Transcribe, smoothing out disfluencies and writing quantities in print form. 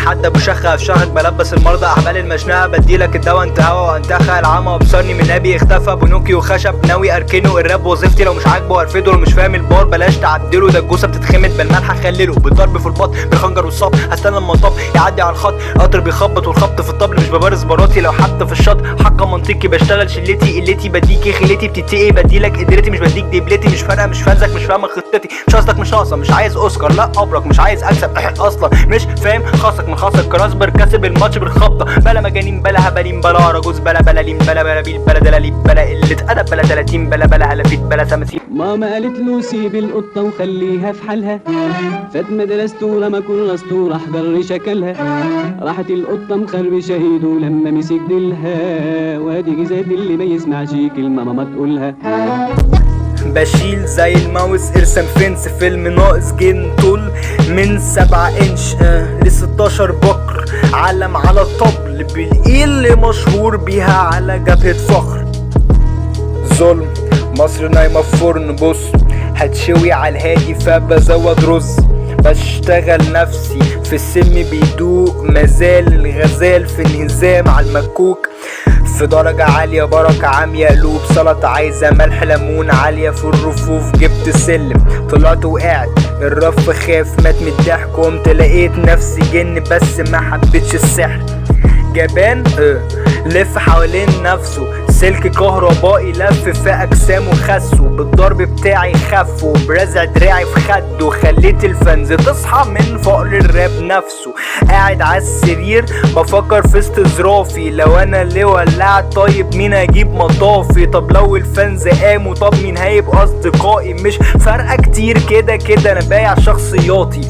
حد ابو شخه افشخك بلبس المرضى احبال المشنقه بديلك الدواء انت هوا وانتخى العمى وبصرني من نبي اختفى بنوكي وخشب ناوي اركنه الراب وظيفتي لو مش عاجبه ارفده لو مش فاهم البار بلاش تعدله ده الجوسه بتتخمد بالملح خلله بالضرب في البط بالخنجر والصب هستنى لما الطب يعدي على الخط قطر بيخبط والخبط في الطبل مش ببارز براتي لو حتى في الشط حق منطقي بشتغل شلتي قلتي بديكي خلتي بتتقي بديلك قدرتي مش بديك دبلتي مش فارقه مش فانزك مش فاهمه خطتي مش قصدك مش ناقصه مش عايز اوسكار لا ابرك مش عايز اكسب اصلا مش فاهم خاصك من خاصك كراسبر كسب الماتش بالخبطه بلا مجانين بلا هبالين بلا رجوز بلا بلالين بلا بلابيل بلا دلاليب بلا قله ادب بلا 30 بلا هلافيت بلا تماثيل. ماما قالت له سيب القطه وخليها في حالها فات مدرسته لما كرسته راح جر شكلها راحت القطه مخربشه ايده لما مسك ديلها وادي جزاد اللي ما يسمعش كلمه ماما تقولها. بشيل زي الماوس ارسم فينس فيلم ناقص جن طول من 7 انش ل 16 بكر علم على طبل بالايل مشهور بيها على جبهة فخر. ظلم مصر نايمة في فرن بص هتشوي على الهادي فبزود رز بشتغل نفسي في السم بيدوق مازال الغزال في انهزام على المكوك في درجة عالية بركة عامية قلوب سلطة عايزة ملح ليمون عالية في الرفوف جبت السلم طلعت وقعت الرف خاف مات من الضحك قمت لقيت نفسي جن بس ما حبيتش السحر جبان لف حوالين نفسه سلك كهربائي لف في اجسامه خسه بالضرب بتاعي خف وبرزع دراعي في خده خليت الفنز تصحى من فقر الراب نفسه قاعد على السرير بفكر في استظرافي لو انا اللي ولعت طيب مين اجيب مطافي طب لو الفنز قاموا طب مين هيبقى اصدقائي مش فارقه كتير كده انا بايع شخصياتي.